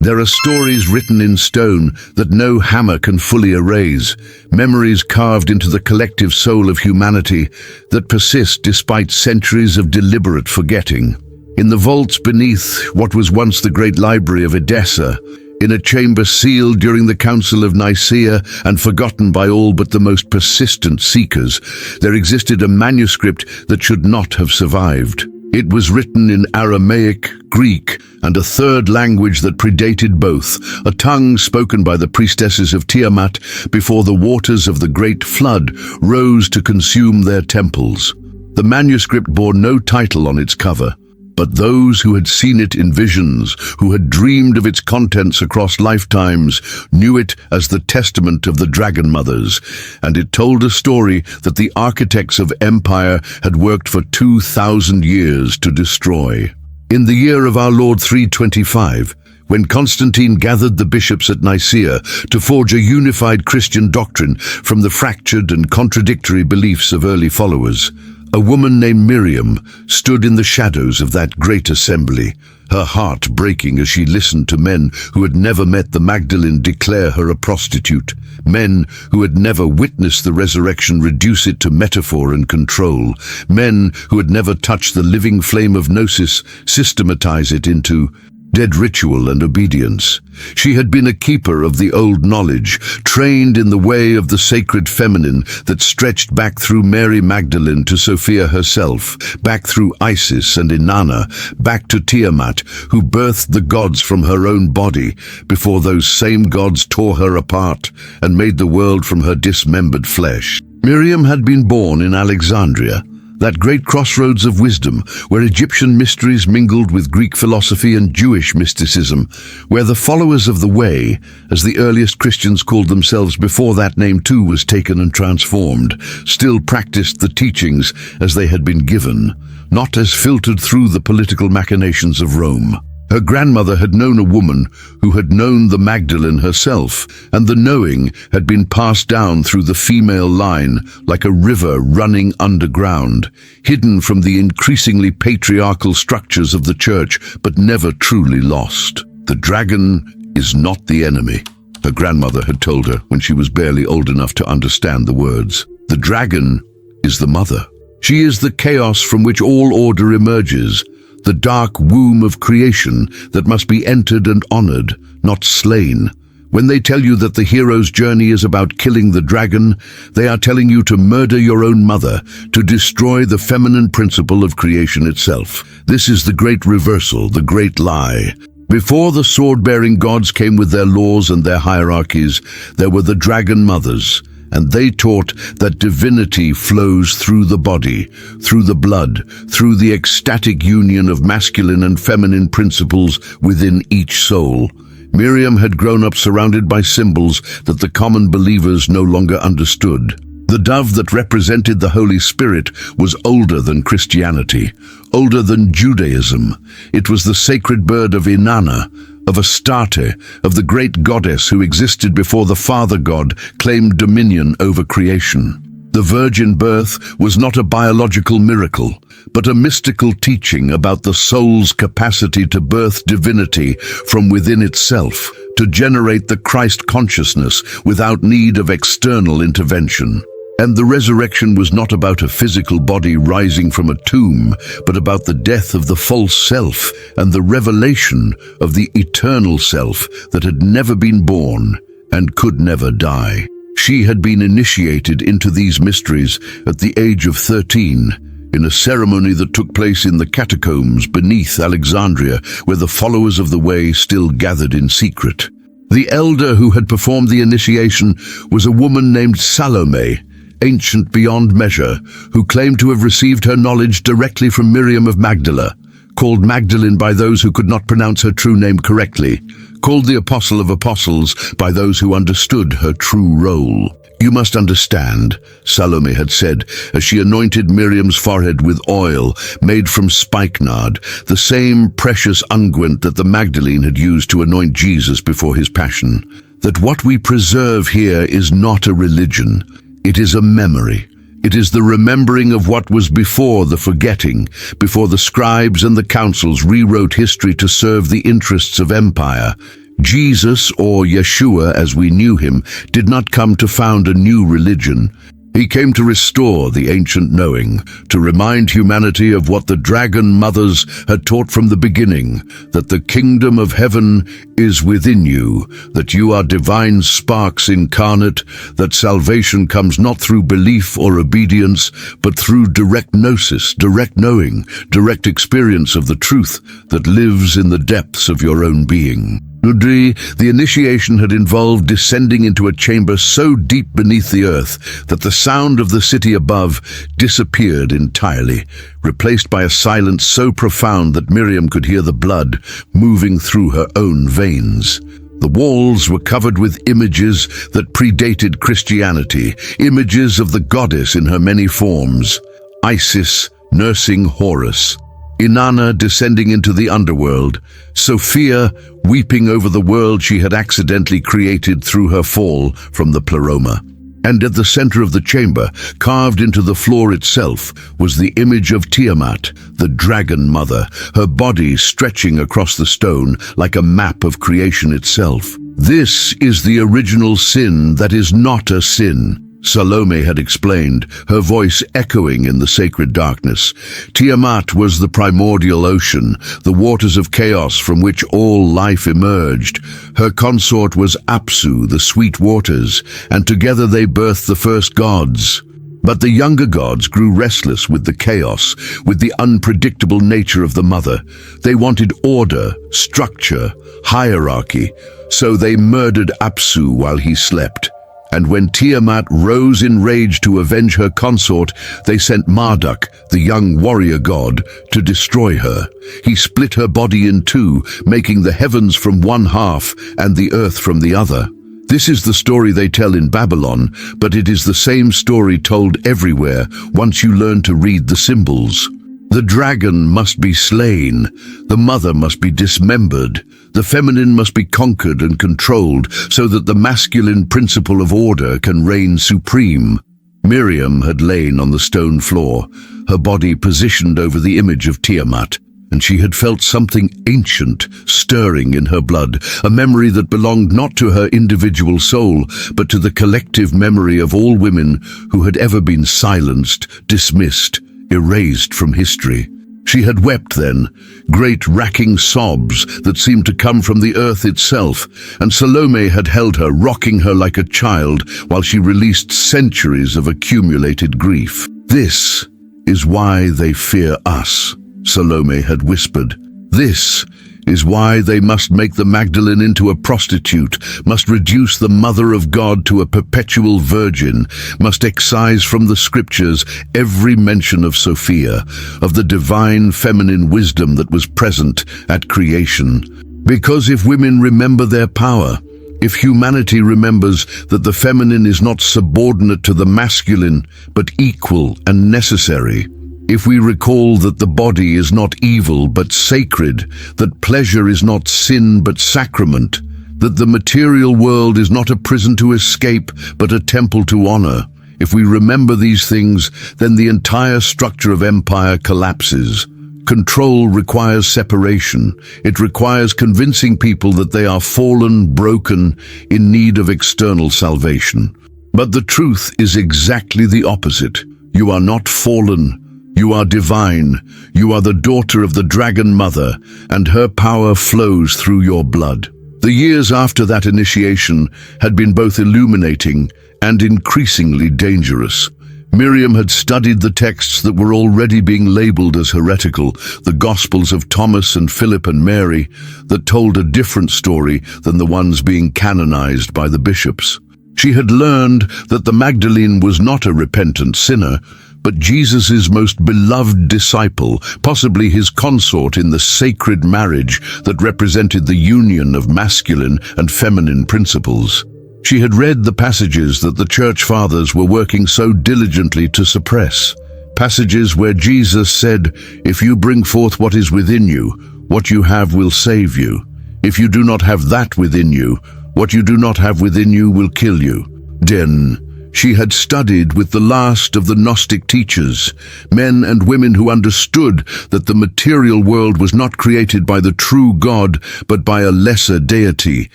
There are stories written in stone that no hammer can fully erase, memories carved into the collective soul of humanity that persist despite centuries of deliberate forgetting. In the vaults beneath what was once the great library of Edessa, in a chamber sealed during the Council of Nicaea and forgotten by all but the most persistent seekers, there existed a manuscript that should not have survived. It was written in Aramaic, Greek, and a third language that predated both, a tongue spoken by the priestesses of Tiamat before the waters of the great flood rose to consume their temples. The manuscript bore no title on its cover, but those who had seen it in visions, who had dreamed of its contents across lifetimes, knew it as the testament of the Dragon Mothers, and it told a story that the architects of empire had worked for 2,000 years to destroy. In the year of our Lord 325, when Constantine gathered the bishops at Nicaea to forge a unified Christian doctrine from the fractured and contradictory beliefs of early followers, a woman named Miriam stood in the shadows of that great assembly, her heart breaking as she listened to men who had never met the Magdalene declare her a prostitute, men who had never witnessed the resurrection reduce it to metaphor and control, men who had never touched the living flame of Gnosis systematize it into dead ritual and obedience. She had been a keeper of the old knowledge, trained in the way of the sacred feminine that stretched back through Mary Magdalene to Sophia herself, back through Isis and Inanna, back to Tiamat, who birthed the gods from her own body before those same gods tore her apart and made the world from her dismembered flesh. Miriam had been born in Alexandria, that great crossroads of wisdom, where Egyptian mysteries mingled with Greek philosophy and Jewish mysticism, where the followers of the Way, as the earliest Christians called themselves before that name too was taken and transformed, still practiced the teachings as they had been given, not as filtered through the political machinations of Rome. Her grandmother had known a woman who had known the Magdalene herself, and the knowing had been passed down through the female line like a river running underground, hidden from the increasingly patriarchal structures of the church, but never truly lost. The dragon is not the enemy, her grandmother had told her when she was barely old enough to understand the words. The dragon is the mother. She is the chaos from which all order emerges, the dark womb of creation that must be entered and honored, not slain. When they tell you that the hero's journey is about killing the dragon, they are telling you to murder your own mother, to destroy the feminine principle of creation itself. This is the great reversal, the great lie. Before the sword-bearing gods came with their laws and their hierarchies, there were the dragon mothers, and they taught that divinity flows through the body, through the blood, through the ecstatic union of masculine and feminine principles within each soul. Miriam had grown up surrounded by symbols that the common believers no longer understood. The dove that represented the Holy Spirit was older than Christianity, older than Judaism. It was the sacred bird of Inanna, of Astarte, of the great goddess who existed before the Father God claimed dominion over creation. The virgin birth was not a biological miracle, but a mystical teaching about the soul's capacity to birth divinity from within itself, to generate the Christ consciousness without need of external intervention. And the resurrection was not about a physical body rising from a tomb, but about the death of the false self and the revelation of the eternal self that had never been born and could never die. She had been initiated into these mysteries at the age of 13, in a ceremony that took place in the catacombs beneath Alexandria, where the followers of the Way still gathered in secret. The elder who had performed the initiation was a woman named Salome, ancient beyond measure, who claimed to have received her knowledge directly from Miriam of Magdala, called Magdalene by those who could not pronounce her true name correctly, called the Apostle of Apostles by those who understood her true role. "You must understand," Salome had said, as she anointed Miriam's forehead with oil made from spikenard, the same precious unguent that the Magdalene had used to anoint Jesus before his passion, "that what we preserve here is not a religion. It is a memory. It is the remembering of what was before the forgetting, before the scribes and the councils rewrote history to serve the interests of empire. Jesus, or Yeshua as we knew him, did not come to found a new religion. He came to restore the ancient knowing, to remind humanity of what the dragon mothers had taught from the beginning, that the kingdom of heaven is within you, that you are divine sparks incarnate, that salvation comes not through belief or obedience, but through direct gnosis, direct knowing, direct experience of the truth that lives in the depths of your own being. The initiation had involved descending into a chamber so deep beneath the earth that the sound of the city above disappeared entirely, replaced by a silence so profound that Miriam could hear the blood moving through her own veins. The walls were covered with images that predated Christianity, images of the goddess in her many forms: Isis nursing Horus, Inanna descending into the underworld, Sophia weeping over the world she had accidentally created through her fall from the pleroma. And at the center of the chamber, carved into the floor itself, was the image of Tiamat, the dragon mother, her body stretching across the stone like a map of creation itself. "This is the original sin that is not a sin," Salome had explained, her voice echoing in the sacred darkness. Tiamat was the primordial ocean, the waters of chaos from which all life emerged. Her consort was Apsu, the sweet waters, and together they birthed the first gods. But the younger gods grew restless with the chaos, with the unpredictable nature of the mother. They wanted order, structure, hierarchy, so they murdered Apsu while he slept. And when Tiamat rose in rage to avenge her consort, they sent Marduk, the young warrior god, to destroy her. He split her body in two, making the heavens from one half and the earth from the other. This is the story they tell in Babylon, but it is the same story told everywhere once you learn to read the symbols. The dragon must be slain, the mother must be dismembered, the feminine must be conquered and controlled so that the masculine principle of order can reign supreme. Miriam had lain on the stone floor, her body positioned over the image of Tiamat, and she had felt something ancient stirring in her blood, a memory that belonged not to her individual soul, but to the collective memory of all women who had ever been silenced, dismissed, erased from history. She had wept then, great racking sobs that seemed to come from the earth itself, and Salome had held her, rocking her like a child, while she released centuries of accumulated grief. "This is why they fear us," Salome had whispered. "This is why they must make the Magdalene into a prostitute, must reduce the Mother of God to a perpetual virgin, must excise from the scriptures every mention of Sophia, of the divine feminine wisdom that was present at creation. Because if women remember their power, if humanity remembers that the feminine is not subordinate to the masculine, but equal and necessary, if we recall that the body is not evil but sacred, that pleasure is not sin but sacrament, that the material world is not a prison to escape but a temple to honor, if we remember these things, then the entire structure of empire collapses. Control requires separation. It requires convincing people that they are fallen, broken, in need of external salvation. But the truth is exactly the opposite. You are not fallen. You are divine. You are the daughter of the dragon mother, and her power flows through your blood. The years after that initiation had been both illuminating and increasingly dangerous. Miriam had studied the texts that were already being labeled as heretical, the Gospels of Thomas and Philip and Mary, that told a different story than the ones being canonized by the bishops. She had learned that the Magdalene was not a repentant sinner, but Jesus' most beloved disciple, possibly his consort in the sacred marriage that represented the union of masculine and feminine principles. She had read the passages that the church fathers were working so diligently to suppress, passages where Jesus said, "If you bring forth what is within you, what you have will save you. If you do not have that within you, what you do not have within you will kill you." Then She had studied with the last of the Gnostic teachers, men and women who understood that the material world was not created by the true God, but by a lesser deity,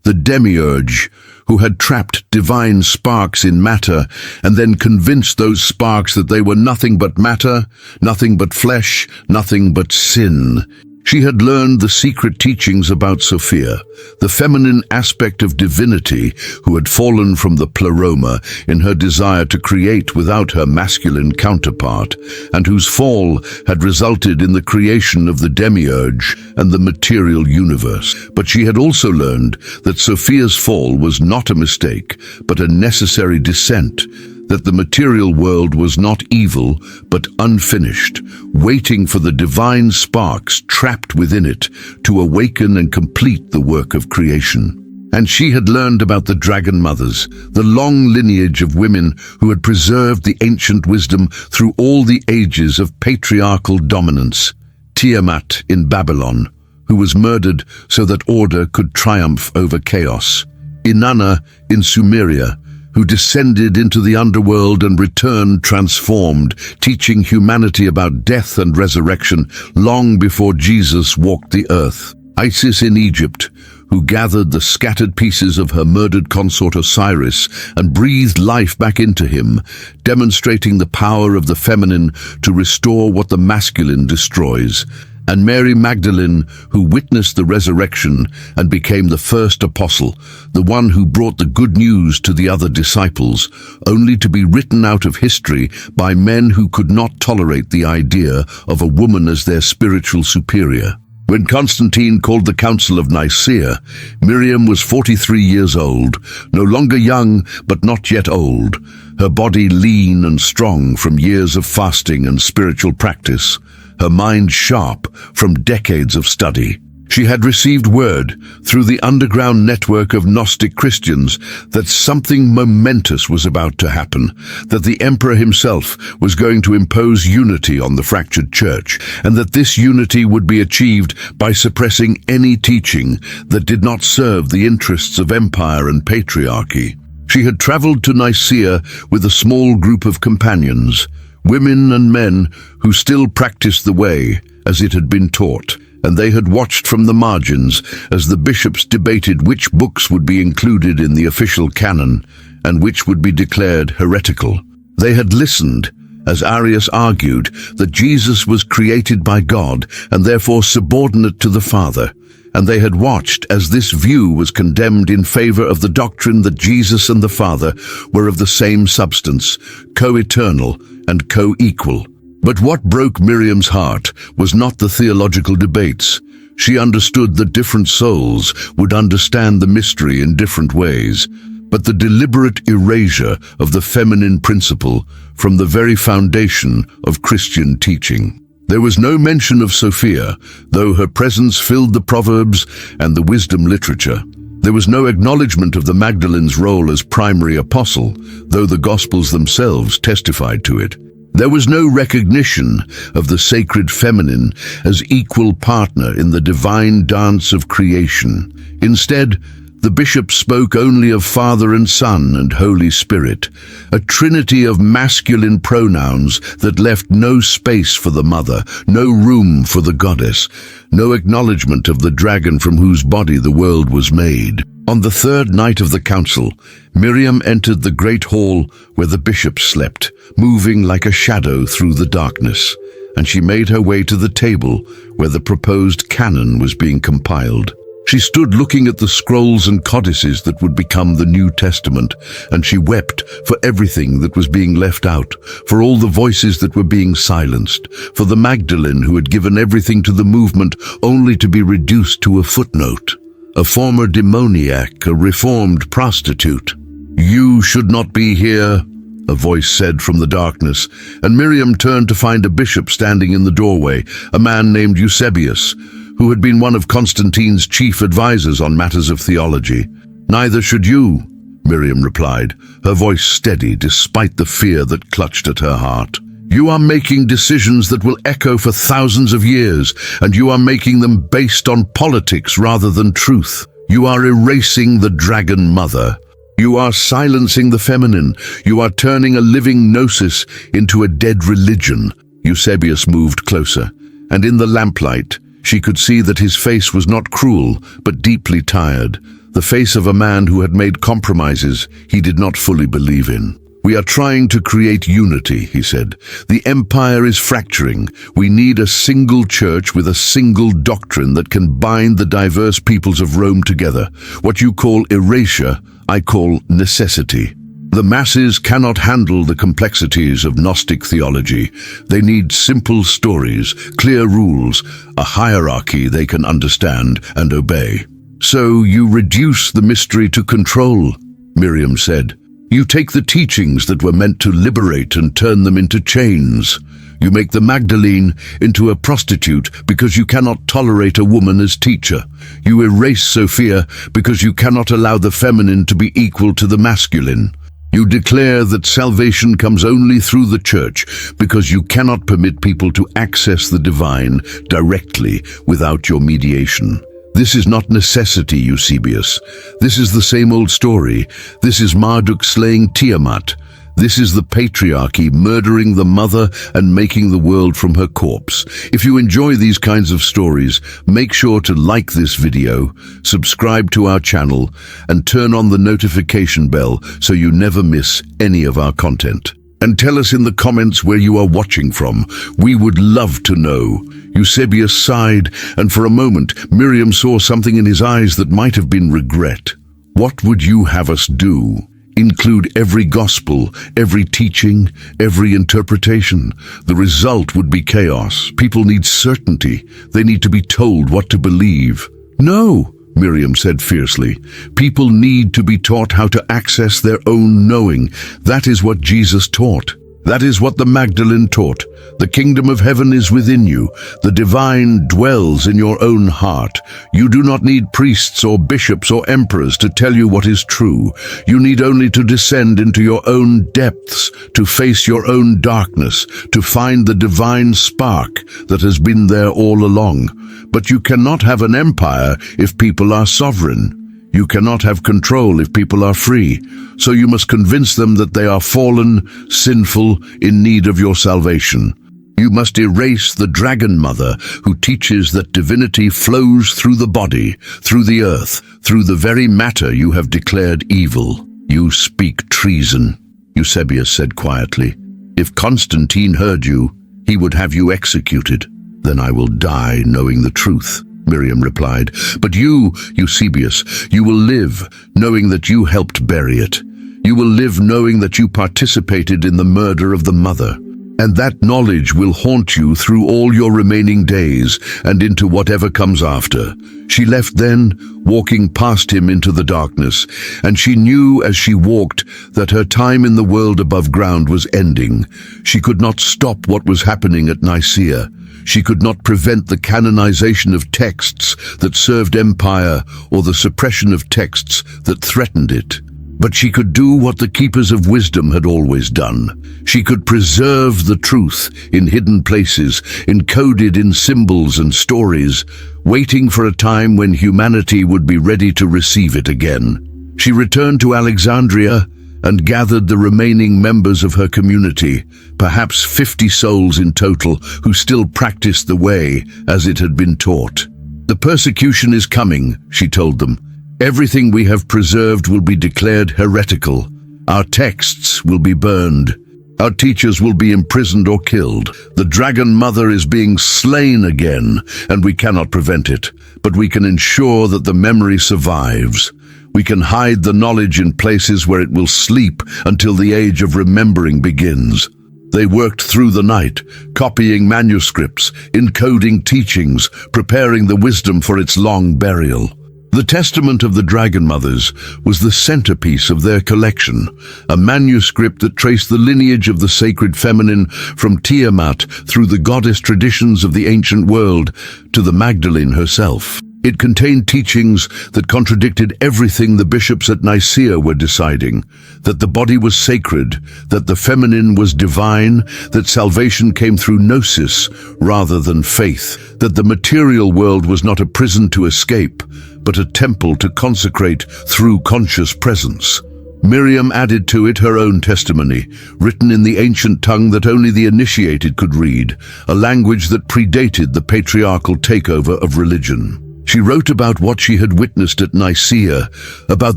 the demiurge, who had trapped divine sparks in matter and then convinced those sparks that they were nothing but matter, nothing but flesh, nothing but sin. She had learned the secret teachings about Sophia, the feminine aspect of divinity who had fallen from the pleroma in her desire to create without her masculine counterpart, and whose fall had resulted in the creation of the demiurge and the material universe. But she had also learned that Sophia's fall was not a mistake, but a necessary descent, that the material world was not evil, but unfinished, waiting for the divine sparks trapped within it to awaken and complete the work of creation. And she had learned about the dragon mothers, the long lineage of women who had preserved the ancient wisdom through all the ages of patriarchal dominance. Tiamat in Babylon, who was murdered so that order could triumph over chaos. Inanna in Sumeria, who descended into the underworld and returned transformed, teaching humanity about death and resurrection long before Jesus walked the earth. Isis in Egypt, who gathered the scattered pieces of her murdered consort Osiris and breathed life back into him, demonstrating the power of the feminine to restore what the masculine destroys. And Mary Magdalene, who witnessed the resurrection and became the first apostle, the one who brought the good news to the other disciples, only to be written out of history by men who could not tolerate the idea of a woman as their spiritual superior. When Constantine called the Council of Nicaea, Miriam was 43 years old, no longer young but not yet old, her body lean and strong from years of fasting and spiritual practice, her mind sharp from decades of study. She had received word through the underground network of Gnostic Christians that something momentous was about to happen, that the emperor himself was going to impose unity on the fractured church, and that this unity would be achieved by suppressing any teaching that did not serve the interests of empire and patriarchy. She had traveled to Nicaea with a small group of companions, women and men who still practiced the way as it had been taught, and they had watched from the margins as the bishops debated which books would be included in the official canon and which would be declared heretical. They had listened as Arius argued that Jesus was created by God and therefore subordinate to the Father, and they had watched as this view was condemned in favor of the doctrine that Jesus and the Father were of the same substance, co-eternal and co-equal. But what broke Miriam's heart was not the theological debates. She understood that different souls would understand the mystery in different ways, but the deliberate erasure of the feminine principle from the very foundation of Christian teaching. There was no mention of Sophia, though her presence filled the Proverbs and the wisdom literature. There was no acknowledgement of the Magdalene's role as primary apostle, though the Gospels themselves testified to it. There was no recognition of the sacred feminine as equal partner in the divine dance of creation. Instead, the bishop spoke only of Father and Son and Holy Spirit, a trinity of masculine pronouns that left no space for the mother, no room for the goddess, no acknowledgement of the dragon from whose body the world was made. On the third night of the council, Miriam entered the great hall where the bishop slept, moving like a shadow through the darkness, and she made her way to the table where the proposed canon was being compiled. She stood looking at the scrolls and codices that would become the New Testament, and she wept for everything that was being left out, for all the voices that were being silenced, for the Magdalene who had given everything to the movement only to be reduced to a footnote, a former demoniac, a reformed prostitute. "You should not be here," a voice said from the darkness, and Miriam turned to find a bishop standing in the doorway, a man named Eusebius, who had been one of Constantine's chief advisors on matters of theology. "Neither should you," Miriam replied, her voice steady despite the fear that clutched at her heart. "You are making decisions that will echo for thousands of years, and you are making them based on politics rather than truth. You are erasing the dragon mother." You are silencing the feminine. You are turning a living gnosis into a dead religion. Eusebius moved closer, and in the lamplight, she could see that his face was not cruel, but deeply tired, the face of a man who had made compromises he did not fully believe in. "We are trying to create unity," he said. "The empire is fracturing. We need a single church with a single doctrine that can bind the diverse peoples of Rome together. What you call erasure, I call necessity. The masses cannot handle the complexities of Gnostic theology. They need simple stories, clear rules, a hierarchy they can understand and obey." "So you reduce the mystery to control," Miriam said. "You take the teachings that were meant to liberate and turn them into chains. You make the Magdalene into a prostitute because you cannot tolerate a woman as teacher. You erase Sophia because you cannot allow the feminine to be equal to the masculine. You declare that salvation comes only through the church because you cannot permit people to access the divine directly without your mediation. This is not necessity, Eusebius. This is the same old story. This is Marduk slaying Tiamat. This is the patriarchy murdering the mother and making the world from her corpse. If you enjoy these kinds of stories, make sure to like this video, subscribe to our channel, and turn on the notification bell so you never miss any of our content. And tell us in the comments where you are watching from. We would love to know. Eusebius sighed, and for a moment Miriam saw something in his eyes that might have been regret. "What would you have us do? Include every gospel, every teaching, every interpretation? The result would be chaos. People need certainty. They need to be told what to believe." "No," Miriam said fiercely. "People need to be taught how to access their own knowing. That is what Jesus taught. That is what the Magdalene taught. The kingdom of heaven is within you. The divine dwells in your own heart. You do not need priests or bishops or emperors to tell you what is true. You need only to descend into your own depths, to face your own darkness, to find the divine spark that has been there all along. But you cannot have an empire if people are sovereign. You cannot have control if people are free. So you must convince them that they are fallen, sinful, in need of your salvation. You must erase the dragon mother who teaches that divinity flows through the body, through the earth, through the very matter you have declared evil. You speak treason," Eusebius said quietly. "If Constantine heard you, he would have you executed." "Then I will die knowing the truth," Miriam replied. "But you, Eusebius, you will live knowing that you helped bury it. You will live knowing that you participated in the murder of the mother. And that knowledge will haunt you through all your remaining days and into whatever comes after." She left then, walking past him into the darkness, and she knew as she walked that her time in the world above ground was ending. She could not stop what was happening at Nicaea. She could not prevent the canonization of texts that served empire or the suppression of texts that threatened it. But she could do what the keepers of wisdom had always done. She could preserve the truth in hidden places, encoded in symbols and stories, waiting for a time when humanity would be ready to receive it again. She returned to Alexandria and gathered the remaining members of her community, perhaps 50 souls in total, who still practiced the way as it had been taught. "The persecution is coming," she told them. "Everything we have preserved will be declared heretical. Our texts will be burned. Our teachers will be imprisoned or killed. The dragon mother is being slain again, and we cannot prevent it, but we can ensure that the memory survives. We can hide the knowledge in places where it will sleep until the age of remembering begins." They worked through the night, copying manuscripts, encoding teachings, preparing the wisdom for its long burial. The Testament of the Dragon Mothers was the centerpiece of their collection, a manuscript that traced the lineage of the sacred feminine from Tiamat through the goddess traditions of the ancient world to the Magdalene herself. It contained teachings that contradicted everything the bishops at Nicaea were deciding, that the body was sacred, that the feminine was divine, that salvation came through gnosis rather than faith, that the material world was not a prison to escape, but a temple to consecrate through conscious presence. Miriam added to it her own testimony, written in the ancient tongue that only the initiated could read, a language that predated the patriarchal takeover of religion. She wrote about what she had witnessed at Nicaea, about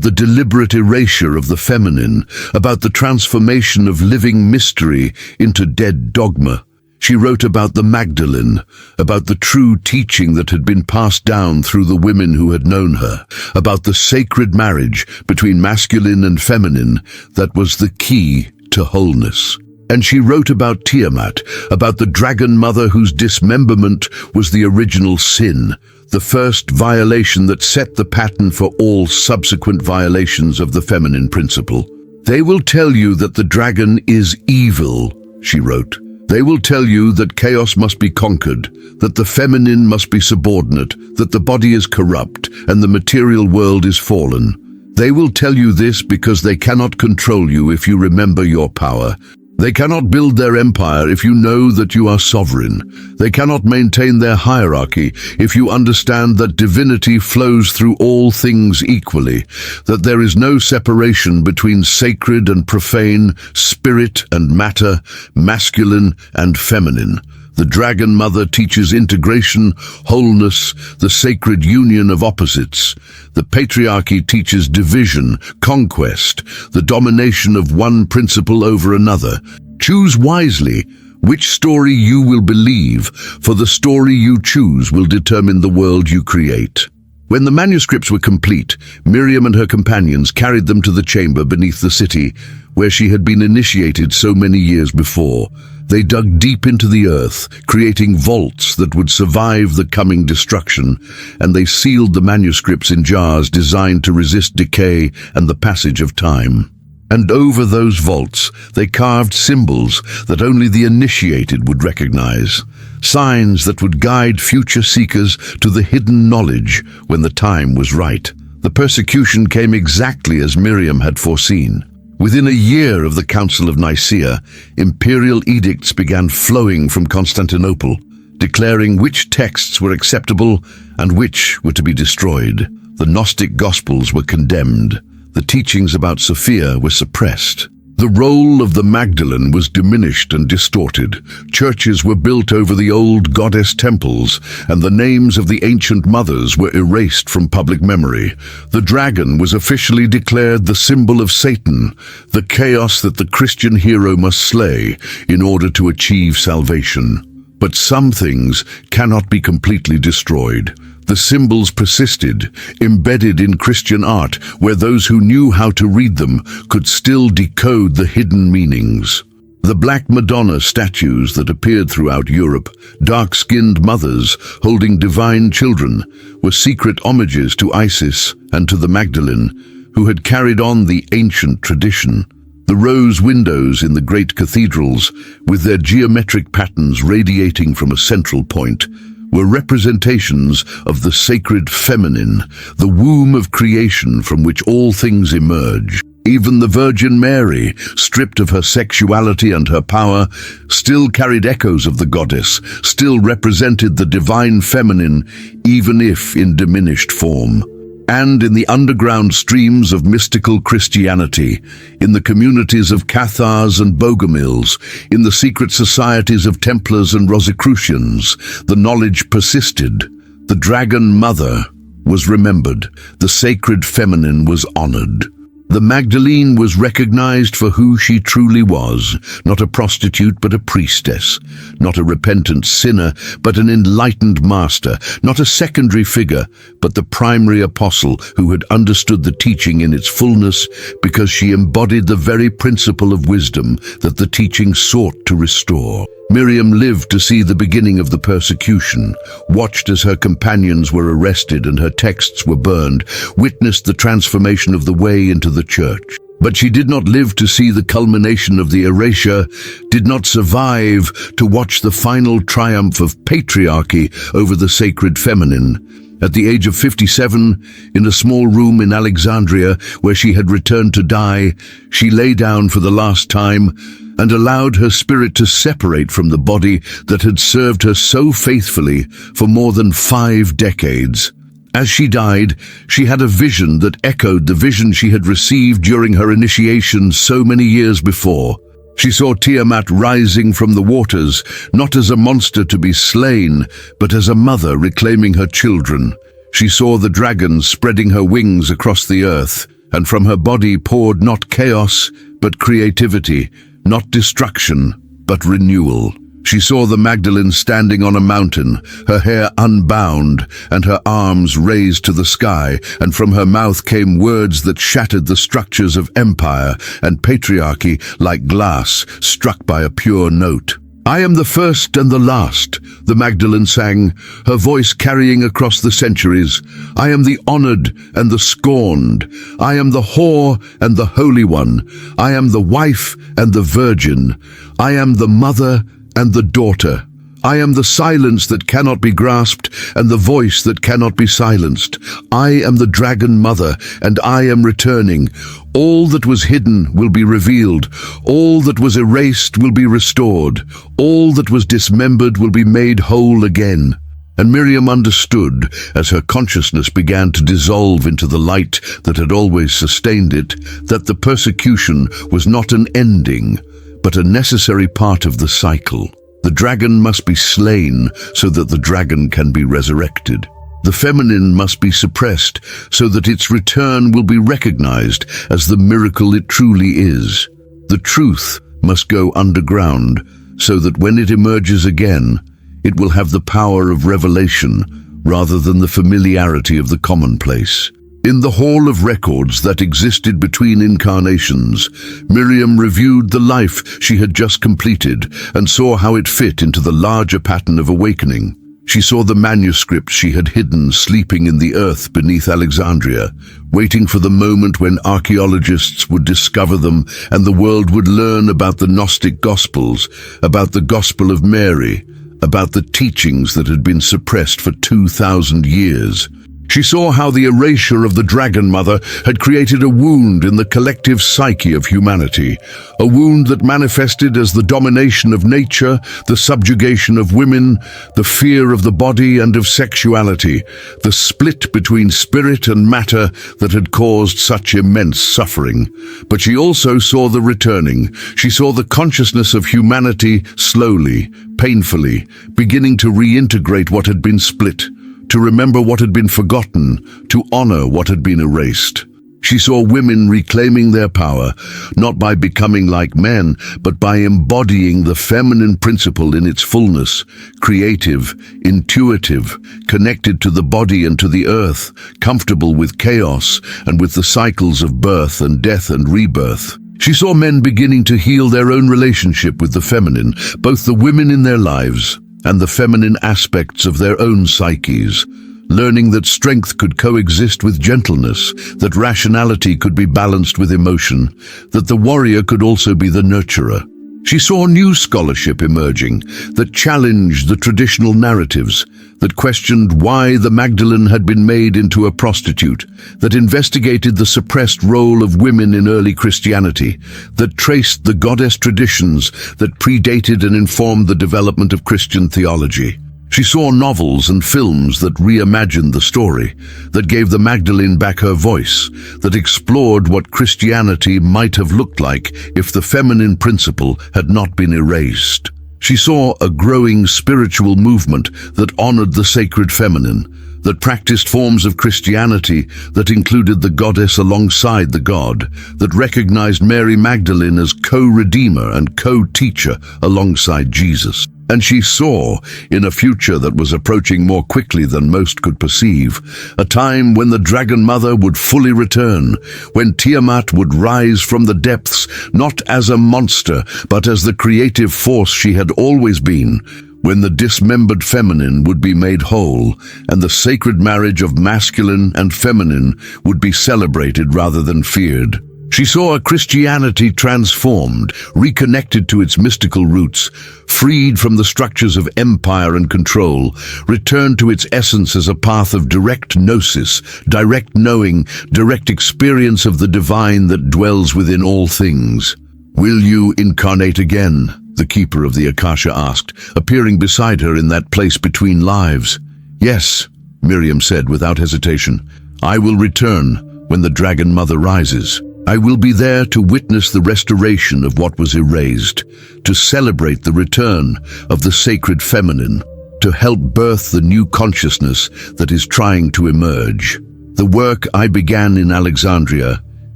the deliberate erasure of the feminine, about the transformation of living mystery into dead dogma. She wrote about the Magdalene, about the true teaching that had been passed down through the women who had known her, about the sacred marriage between masculine and feminine that was the key to wholeness. And she wrote about Tiamat, about the dragon mother whose dismemberment was the original sin, the first violation that set the pattern for all subsequent violations of the feminine principle. "They will tell you that the dragon is evil," she wrote. "They will tell you that chaos must be conquered, that the feminine must be subordinate, that the body is corrupt, and the material world is fallen. They will tell you this because they cannot control you if you remember your power. They cannot build their empire if you know that you are sovereign. They cannot maintain their hierarchy if you understand that divinity flows through all things equally, that there is no separation between sacred and profane, spirit and matter, masculine and feminine. The Dragon Mother teaches integration, wholeness, the sacred union of opposites. The patriarchy teaches division, conquest, the domination of one principle over another. Choose wisely which story you will believe, for the story you choose will determine the world you create. When the manuscripts were complete, Miriam and her companions carried them to the chamber beneath the city, where she had been initiated so many years before. They dug deep into the earth, creating vaults that would survive the coming destruction, and they sealed the manuscripts in jars designed to resist decay and the passage of time. And over those vaults, they carved symbols that only the initiated would recognize, signs that would guide future seekers to the hidden knowledge when the time was right. The persecution came exactly as Miriam had foreseen. Within a year of the Council of Nicaea, imperial edicts began flowing from Constantinople, declaring which texts were acceptable and which were to be destroyed. The Gnostic Gospels were condemned. The teachings about Sophia were suppressed. The role of the Magdalene was diminished and distorted. Churches were built over the old goddess temples, and the names of the ancient mothers were erased from public memory. The dragon was officially declared the symbol of Satan, the chaos that the Christian hero must slay in order to achieve salvation. But some things cannot be completely destroyed. The symbols persisted, embedded in Christian art, where those who knew how to read them could still decode the hidden meanings. The Black Madonna statues that appeared throughout Europe, dark-skinned mothers holding divine children, were secret homages to Isis and to the Magdalene, who had carried on the ancient tradition. The rose windows in the great cathedrals, with their geometric patterns radiating from a central point, were representations of the sacred feminine, the womb of creation from which all things emerge. Even the Virgin Mary, stripped of her sexuality and her power, still carried echoes of the goddess, still represented the divine feminine, even if in diminished form. And in the underground streams of mystical Christianity, in the communities of Cathars and Bogomils, in the secret societies of Templars and Rosicrucians, the knowledge persisted. The Dragon Mother was remembered. The sacred feminine was honored. The Magdalene was recognized for who she truly was, not a prostitute but a priestess, not a repentant sinner but an enlightened master, not a secondary figure but the primary apostle who had understood the teaching in its fullness because she embodied the very principle of wisdom that the teaching sought to restore. Miriam lived to see the beginning of the persecution, watched as her companions were arrested and her texts were burned, witnessed the transformation of the way into the church. But she did not live to see the culmination of the erasure, did not survive to watch the final triumph of patriarchy over the sacred feminine. At the age of 57, in a small room in Alexandria where she had returned to die, she lay down for the last time and allowed her spirit to separate from the body that had served her so faithfully for more than 5 decades. As she died, she had a vision that echoed the vision she had received during her initiation so many years before. She saw Tiamat rising from the waters, not as a monster to be slain, but as a mother reclaiming her children. She saw the dragon spreading her wings across the earth, and from her body poured not chaos, but creativity, not destruction, but renewal. She saw the Magdalene standing on a mountain, her hair unbound and her arms raised to the sky, and from her mouth came words that shattered the structures of empire and patriarchy like glass struck by a pure note. "I am the first and the last," the Magdalene sang, her voice carrying across the centuries. "I am the honored and the scorned. I am the whore and the holy one. I am the wife and the virgin. I am the mother and the daughter. I am the silence that cannot be grasped and the voice that cannot be silenced. I am the dragon mother, and I am returning. All that was hidden will be revealed. All that was erased will be restored. All that was dismembered will be made whole again." And Miriam understood, as her consciousness began to dissolve into the light that had always sustained it, that the persecution was not an ending, but a necessary part of the cycle. The dragon must be slain so that the dragon can be resurrected. The feminine must be suppressed so that its return will be recognized as the miracle it truly is. The truth must go underground so that when it emerges again, it will have the power of revelation rather than the familiarity of the commonplace. In the hall of records that existed between incarnations, Miriam reviewed the life she had just completed and saw how it fit into the larger pattern of awakening. She saw the manuscripts she had hidden sleeping in the earth beneath Alexandria, waiting for the moment when archaeologists would discover them and the world would learn about the Gnostic Gospels, about the Gospel of Mary, about the teachings that had been suppressed for 2,000 years. She saw how the erasure of the Dragon Mother had created a wound in the collective psyche of humanity, a wound that manifested as the domination of nature, the subjugation of women, the fear of the body and of sexuality, the split between spirit and matter that had caused such immense suffering. But she also saw the returning. She saw the consciousness of humanity slowly, painfully, beginning to reintegrate what had been split, to remember what had been forgotten, to honor what had been erased. She saw women reclaiming their power, not by becoming like men, but by embodying the feminine principle in its fullness, creative, intuitive, connected to the body and to the earth, comfortable with chaos and with the cycles of birth and death and rebirth. She saw men beginning to heal their own relationship with the feminine, both the women in their lives and the feminine aspects of their own psyches, learning that strength could coexist with gentleness, that rationality could be balanced with emotion, that the warrior could also be the nurturer. She saw new scholarship emerging that challenged the traditional narratives, that questioned why the Magdalene had been made into a prostitute, that investigated the suppressed role of women in early Christianity, that traced the goddess traditions that predated and informed the development of Christian theology. She saw novels and films that reimagined the story, that gave the Magdalene back her voice, that explored what Christianity might have looked like if the feminine principle had not been erased. She saw a growing spiritual movement that honored the sacred feminine, that practiced forms of Christianity that included the goddess alongside the god, that recognized Mary Magdalene as co-redeemer and co-teacher alongside Jesus. And she saw, in a future that was approaching more quickly than most could perceive, a time when the Dragon Mother would fully return, when Tiamat would rise from the depths, not as a monster, but as the creative force she had always been, when the dismembered feminine would be made whole, and the sacred marriage of masculine and feminine would be celebrated rather than feared. She saw a Christianity transformed, reconnected to its mystical roots, freed from the structures of empire and control, returned to its essence as a path of direct gnosis, direct knowing, direct experience of the divine that dwells within all things. "Will you incarnate again?" the keeper of the Akasha asked, appearing beside her in that place between lives. "Yes," Miriam said without hesitation. "I will return when the dragon mother rises. I will be there to witness the restoration of what was erased, to celebrate the return of the sacred feminine, to help birth the new consciousness that is trying to emerge. The work I began in Alexandria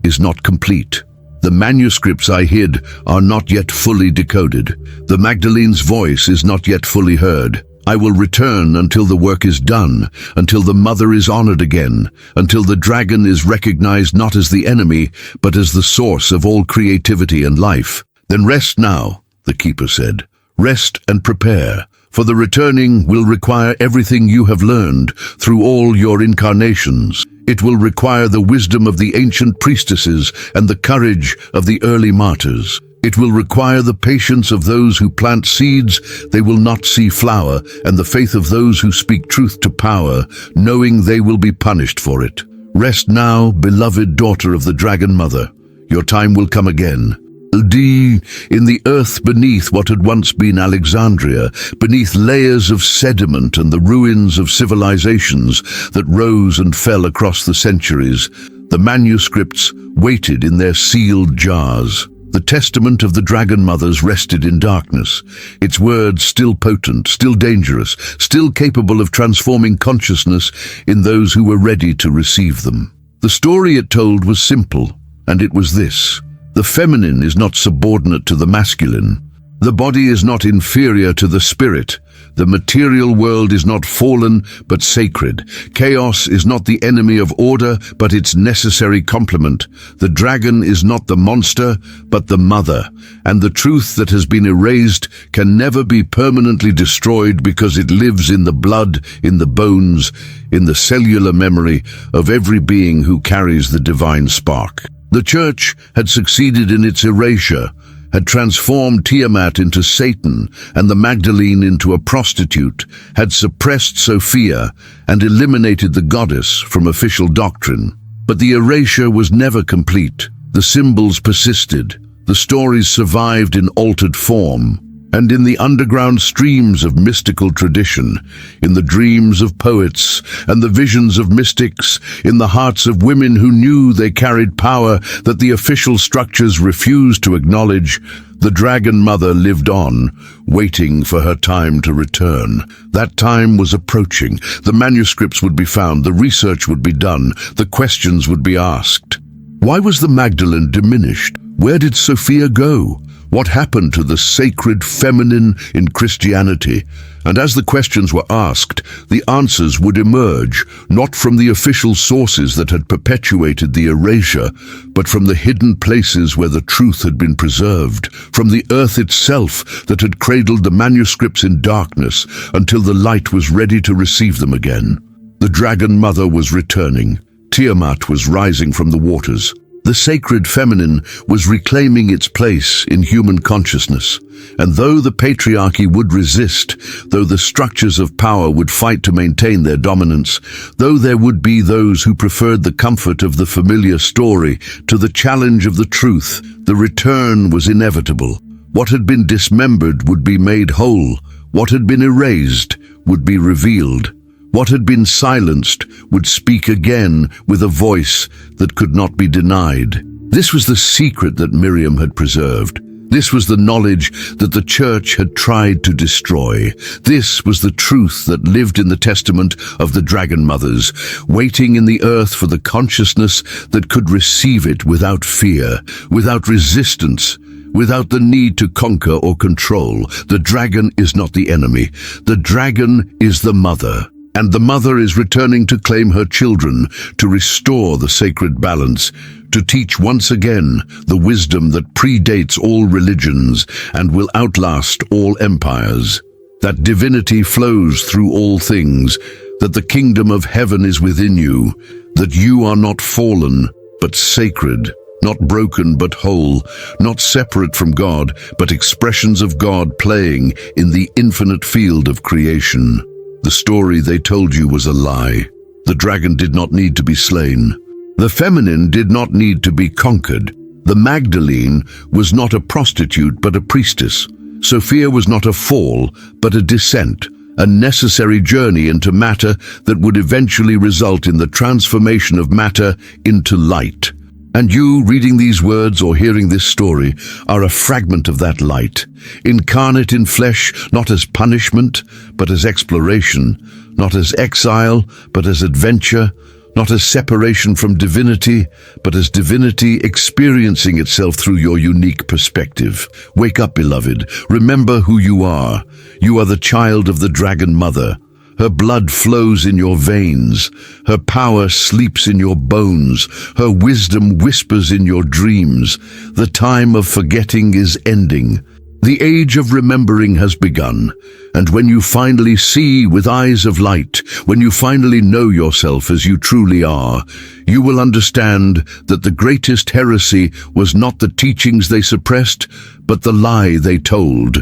is not complete. The manuscripts I hid are not yet fully decoded. The Magdalene's voice is not yet fully heard. I will return until the work is done, until the mother is honored again, until the dragon is recognized not as the enemy, but as the source of all creativity and life. Then rest now," the keeper said. "Rest and prepare, for the returning will require everything you have learned through all your incarnations. It will require the wisdom of the ancient priestesses and the courage of the early martyrs. It will require the patience of those who plant seeds they will not see flower, and the faith of those who speak truth to power, knowing they will be punished for it. Rest now, beloved daughter of the Dragon Mother. Your time will come again. In the earth beneath what had once been Alexandria, beneath layers of sediment and the ruins of civilizations that rose and fell across the centuries, the manuscripts waited in their sealed jars. The testament of the Dragon Mothers rested in darkness, its words still potent, still dangerous, still capable of transforming consciousness in those who were ready to receive them. The story it told was simple, and it was this: the feminine is not subordinate to the masculine. The body is not inferior to the spirit. The material world is not fallen, but sacred. Chaos is not the enemy of order, but its necessary complement. The dragon is not the monster, but the mother. And the truth that has been erased can never be permanently destroyed because it lives in the blood, in the bones, in the cellular memory of every being who carries the divine spark. The Church had succeeded in its erasure, had transformed Tiamat into Satan and the Magdalene into a prostitute, had suppressed Sophia and eliminated the goddess from official doctrine. But the erasure was never complete. The symbols persisted. The stories survived in altered form. And in the underground streams of mystical tradition, in the dreams of poets and the visions of mystics, in the hearts of women who knew they carried power that the official structures refused to acknowledge, the Dragon Mother lived on, waiting for her time to return. That time was approaching. The manuscripts would be found, the research would be done, the questions would be asked. Why was the Magdalene diminished? Where did Sophia go? What happened to the sacred feminine in Christianity? And as the questions were asked, the answers would emerge, not from the official sources that had perpetuated the erasure, but from the hidden places where the truth had been preserved, from the earth itself that had cradled the manuscripts in darkness until the light was ready to receive them again. The Dragon Mother was returning. Tiamat was rising from the waters. The sacred feminine was reclaiming its place in human consciousness. And though the patriarchy would resist, though the structures of power would fight to maintain their dominance, though there would be those who preferred the comfort of the familiar story to the challenge of the truth, the return was inevitable. What had been dismembered would be made whole. What had been erased would be revealed. What had been silenced would speak again with a voice that could not be denied. This was the secret that Miriam had preserved. This was the knowledge that the Church had tried to destroy. This was the truth that lived in the testament of the Dragon Mothers, waiting in the earth for the consciousness that could receive it without fear, without resistance, without the need to conquer or control. The dragon is not the enemy. The dragon is the mother. And the mother is returning to claim her children, to restore the sacred balance, to teach once again the wisdom that predates all religions and will outlast all empires. That divinity flows through all things, that the kingdom of heaven is within you, that you are not fallen, but sacred, not broken but whole, not separate from God, but expressions of God playing in the infinite field of creation. The story they told you was a lie. The dragon did not need to be slain. The feminine did not need to be conquered. The Magdalene was not a prostitute but a priestess. Sophia was not a fall but a descent. a necessary journey into matter that would eventually result in the transformation of matter into light. And you, reading these words or hearing this story, are a fragment of that light, incarnate in flesh, not as punishment, but as exploration, not as exile, but as adventure, not as separation from divinity, but as divinity experiencing itself through your unique perspective. Wake up, beloved. Remember who you are. You are the child of the Dragon Mother. Her blood flows in your veins. Her power sleeps in your bones. Her wisdom whispers in your dreams. The time of forgetting is ending. The age of remembering has begun, and when you finally see with eyes of light, when you finally know yourself as you truly are, you will understand that the greatest heresy was not the teachings they suppressed, but the lie they told,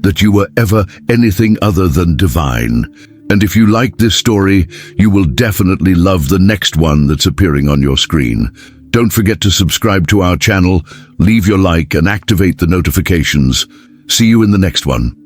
that you were ever anything other than divine. And if you like this story, you will definitely love the next one that's appearing on your screen. Don't forget to subscribe to our channel, leave your like, and activate the notifications. See you in the next one.